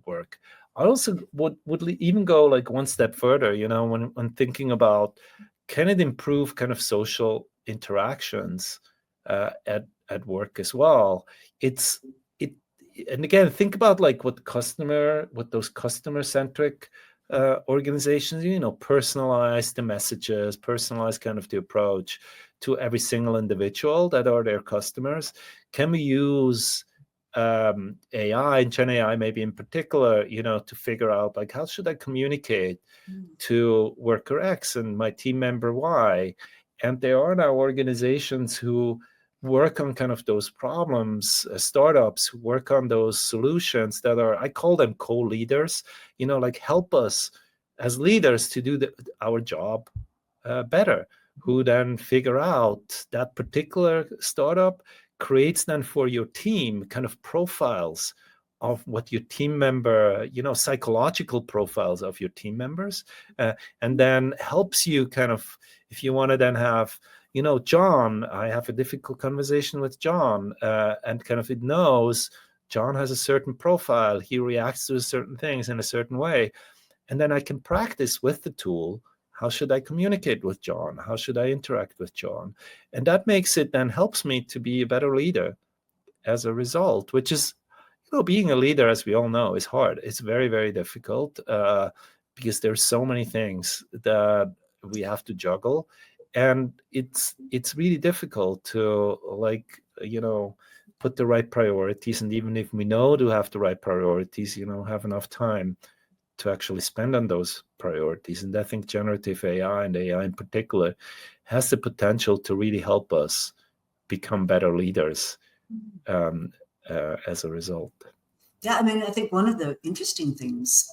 Speaker 2: work. I also would even go like one step further. When thinking about, can it improve kind of social interactions at work as well? And again, think about like what those customer-centric organizations, personalize the messages, personalize kind of the approach to every single individual that are their customers. Can we use AI and Gen AI maybe in particular, to figure out like, how should I communicate to worker X and my team member Y? And there are now organizations who work on kind of those problems, startups who work on those solutions that are, I call them co-leaders, like help us as leaders to do our job better, who then figure out that particular startup creates then for your team kind of profiles of what your team member, psychological profiles of your team members, and then helps you kind of, if you want to then have, John, I have a difficult conversation with John, and kind of it knows John has a certain profile. He reacts to certain things in a certain way. And then I can practice with the tool. How should I communicate with John? How should I interact with John? And that makes it then helps me to be a better leader as a result, which is, being a leader, as we all know, is hard. It's very, very difficult because there's so many things that we have to juggle. And it's really difficult to put the right priorities. And even if we know to have the right priorities, have enough time to actually spend on those priorities. And I think generative AI and AI in particular has the potential to really help us become better leaders as a result.
Speaker 1: Yeah, I mean, I think one of the interesting things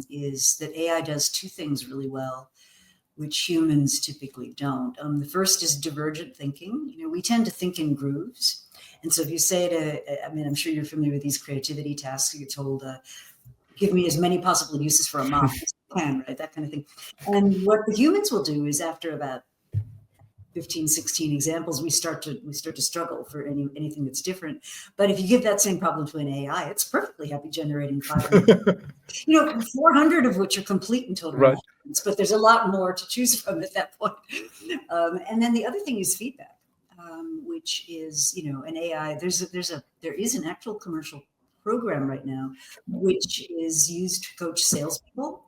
Speaker 1: is that AI does two things really well, which humans typically don't. The first is divergent thinking. We tend to think in grooves. And so if you say I'm sure you're familiar with these creativity tasks, you're told, give me as many possible uses for a mop as you can, right? That kind of thing. And what the humans will do is after about 15, 16 examples, we start to struggle for anything that's different. But if you give that same problem to an AI, it's perfectly happy generating 500, 400 of which are complete and total
Speaker 2: right.
Speaker 1: But there's a lot more to choose from at that point. And then the other thing is feedback, which is, an AI, there is an actual commercial program right now, which is used to coach salespeople.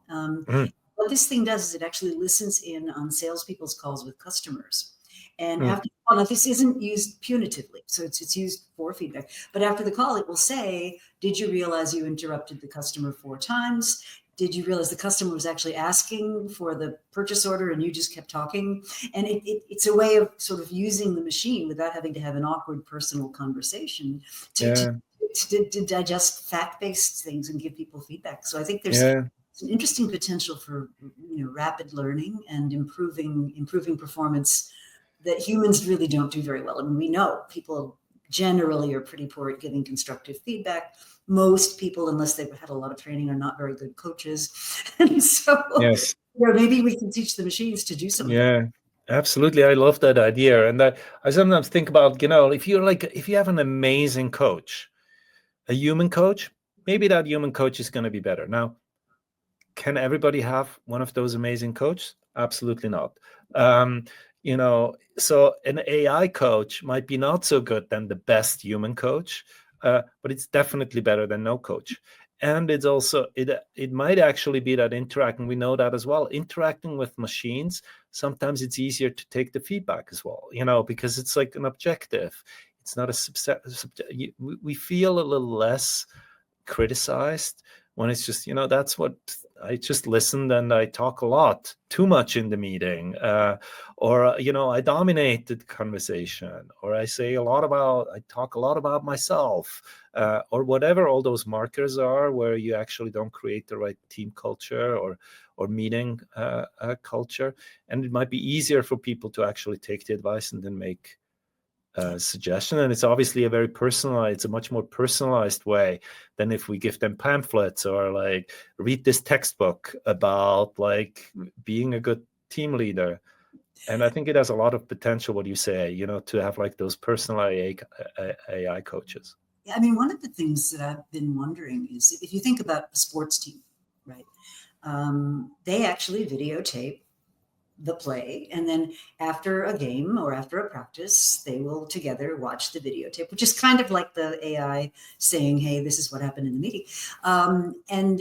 Speaker 1: What this thing does is it actually listens in on salespeople's calls with customers. And after the call, now this isn't used punitively, so it's used for feedback. But after the call, it will say, did you realize you interrupted the customer 4 times? Did you realize the customer was actually asking for the purchase order and you just kept talking? And it's a way of sort of using the machine without having to have an awkward personal conversation to digest fact-based things and give people feedback. So I think there's an interesting potential for rapid learning and improving performance that humans really don't do very well. I mean, we know people generally are pretty poor at giving constructive feedback. Most people, unless they've had a lot of training, are not very good coaches. And so
Speaker 2: Yes.
Speaker 1: maybe we can teach the machines to do some of that.
Speaker 2: Yeah, absolutely. I love that idea. And I sometimes think about, if you have an amazing coach, a human coach, maybe that human coach is going to be better. Now, can everybody have one of those amazing coaches? Absolutely not. So an AI coach might be not so good than the best human coach, but it's definitely better than no coach. And it's also, it might actually be that we know that as well, interacting with machines, sometimes it's easier to take the feedback as well, because it's like an objective. It's not we feel a little less criticized when it's just, that's what I just listened and I talk a lot, too much in the meeting, or I dominate the conversation, or I talk a lot about myself, or whatever all those markers are, where you actually don't create the right team culture or meeting culture. And it might be easier for people to actually take the advice and then make suggestion. And it's obviously it's a much more personalized way than if we give them pamphlets or like read this textbook about like being a good team leader. And I think it has a lot of potential, what you say, to have like those personal AI coaches.
Speaker 1: Yeah, I mean, one of the things that I've been wondering is if you think about a sports team, right? They actually videotape the play, and then after a game or after a practice, they will together watch the videotape, which is kind of like the AI saying, "Hey, this is what happened in the meeting," and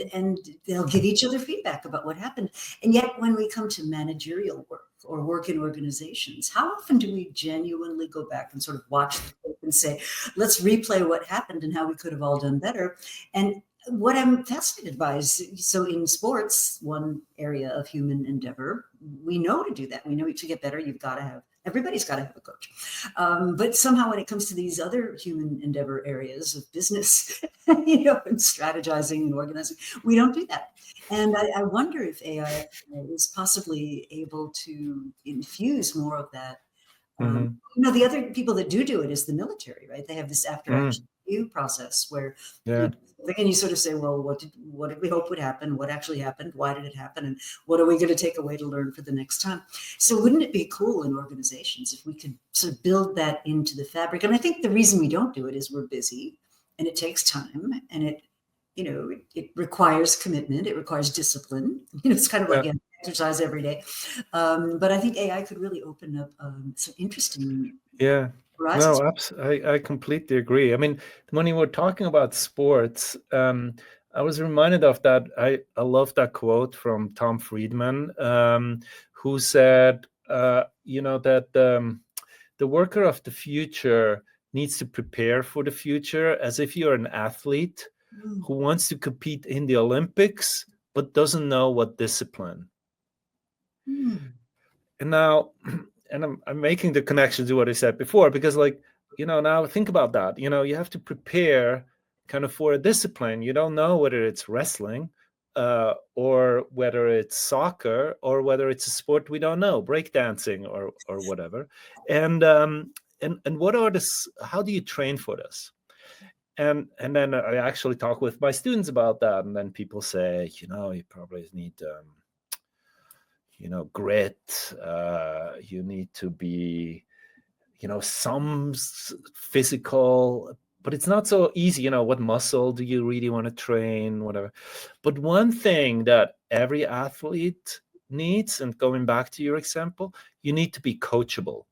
Speaker 1: they'll give each other feedback about what happened. And yet, when we come to managerial work or work in organizations, how often do we genuinely go back and sort of watch the tape and say, "Let's replay what happened and how we could have all done better"? And what I'm fascinated by is, so in sports, one area of human endeavor, we know to do that. We know to get better, everybody's got to have a coach. But somehow when it comes to these other human endeavor areas of business, and strategizing and organizing, we don't do that. And I wonder if AI is possibly able to infuse more of that. The other people that do it is the military, right? They have this after action review process where you sort of say, well, what did we hope would happen? What actually happened? Why did it happen? And what are we going to take away to learn for the next time? So wouldn't it be cool in organizations if we could sort of build that into the fabric? And I think the reason we don't do it is we're busy and it takes time and it requires commitment. It requires discipline. It's kind of like exercise every day. But I think AI could really open up some interesting horizons.
Speaker 2: No, I completely agree. I mean, when you were talking about sports, I was reminded of that. I love that quote from Tom Friedman, who said, that the worker of the future needs to prepare for the future as if you're an athlete who wants to compete in the Olympics but doesn't know what discipline. And now, and I'm making the connection to what I said before, because now think about that. You have to prepare kind of for a discipline. You don't know whether it's wrestling or whether it's soccer or whether it's a sport we don't know, breakdancing or whatever. And what are how do you train for this? And then I actually talk with my students about that, and then people say, you probably need grit, you need to be, some physical, but it's not so easy. What muscle do you really want to train, whatever. But one thing that every athlete needs, and going back to your example, you need to be coachable.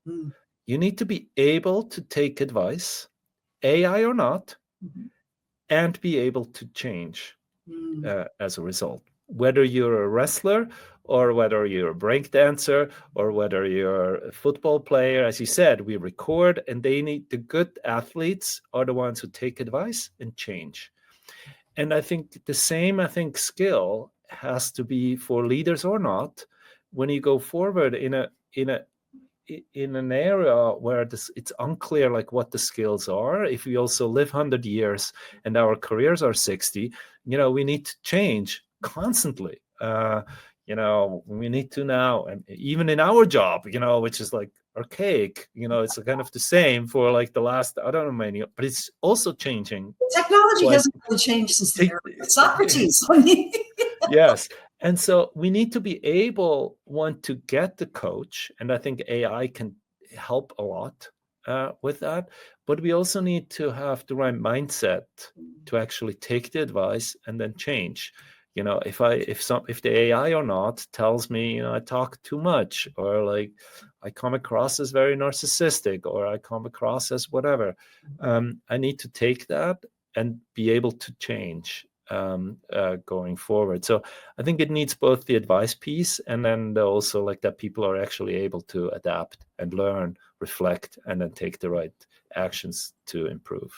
Speaker 2: You need to be able to take advice, AI or not, and be able to change as a result. Whether you're a wrestler or whether you're a break dancer or whether you're a football player, as you said, we record, and the good athletes are the ones who take advice and change. And I think the same, skill has to be for leaders or not, when you go forward in an area where it's unclear like what the skills are. If we also live 100 years and our careers are 60, we need to change constantly. we need to now, and even in our job, which is like archaic, it's kind of the same for like the last, I don't know many, but it's also changing.
Speaker 1: Technology
Speaker 2: Like,
Speaker 1: hasn't really changed since the era of Socrates.
Speaker 2: Yes. And so we need to be able, one, to get the coach. And I think AI can help a lot with that. But we also need to have the right mindset to actually take the advice and then change. If the AI or not tells me, I talk too much, or like I come across as very narcissistic, or I come across as whatever, I need to take that and be able to change going forward. So I think it needs both the advice piece and then also like that people are actually able to adapt and learn, reflect, and then take the right actions to improve.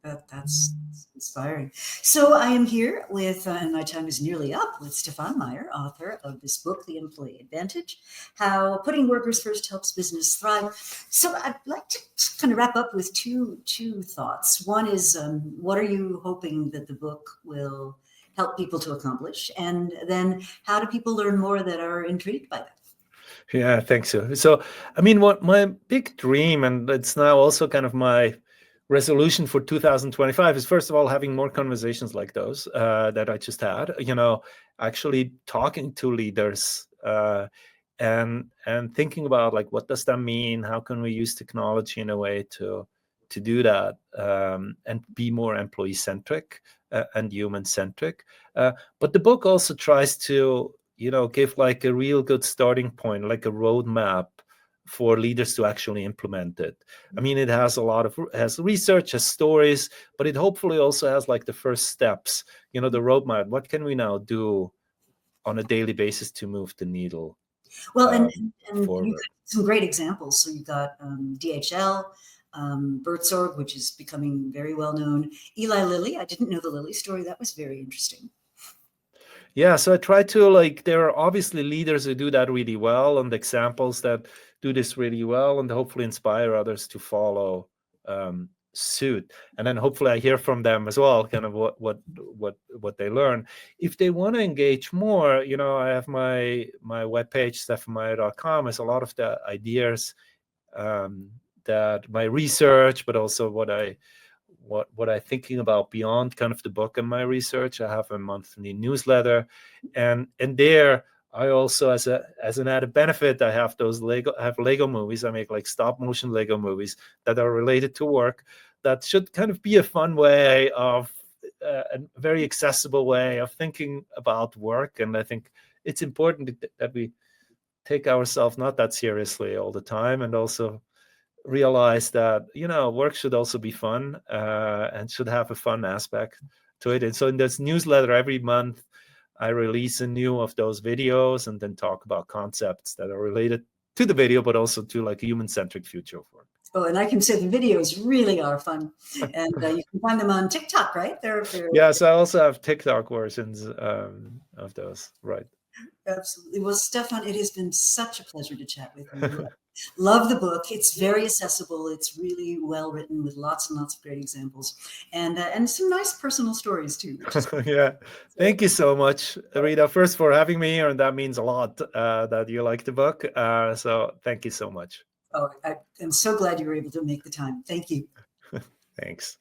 Speaker 1: That's inspiring. So I am here with, and my time is nearly up, with Stephan Meier, author of this book, The Employee Advantage, How Putting Workers First Helps Business Thrive. So I'd like to kind of wrap up with two thoughts. One is, what are you hoping that the book will help people to accomplish? And then how do people learn more that are intrigued by that?
Speaker 2: Yeah, thanks. So, I mean, what my big dream, and it's now also kind of my resolution for 2025, is first of all having more conversations like those that I just had, actually talking to leaders and thinking about like, what does that mean? How can we use technology in a way to do that and be more employee-centric and human-centric? But the book also tries to give like a real good starting point, like a roadmap for leaders to actually implement it. I mean, it has has research, has stories, but it hopefully also has like the first steps, the roadmap. What can we now do on a daily basis to move the needle?
Speaker 1: Well, and you
Speaker 2: forward.
Speaker 1: got some great examples. So you got DHL, Bertsorg, which is becoming very well known. Eli Lilly, I didn't know the Lilly story. That was very interesting.
Speaker 2: Yeah, so I try to there are obviously leaders who do that really well, and examples that do this really well, and hopefully inspire others to follow suit. And then hopefully I hear from them as well, kind of what they learn. If they want to engage more, I have my webpage, stephanmeier.com, has a lot of the ideas that my research, but also what I'm thinking about beyond kind of the book and my research. I have a monthly newsletter, and there I also, as an added benefit, I have Lego movies. I make like stop motion Lego movies that are related to work. That should kind of be a fun way of a very accessible way of thinking about work. And I think it's important that we take ourselves not that seriously all the time, and also realize that work should also be fun and should have a fun aspect to it. And so in this newsletter every month I release a new of those videos and then talk about concepts that are related to the video, but also to like a human-centric future of work.
Speaker 1: Oh, and I can say the videos really are fun, and you can find them on TikTok, right?
Speaker 2: Yes, I also have TikTok versions of those, right?
Speaker 1: Absolutely. Well, Stephan, it has been such a pleasure to chat with you. Love the book. It's very accessible. It's really well written with lots and lots of great examples, and some nice personal stories too.
Speaker 2: Yeah. Thank you so much, Rita, first for having me here, and that means a lot that you like the book. So thank you so much.
Speaker 1: Oh, I'm so glad you were able to make the time. Thank you.
Speaker 2: Thanks.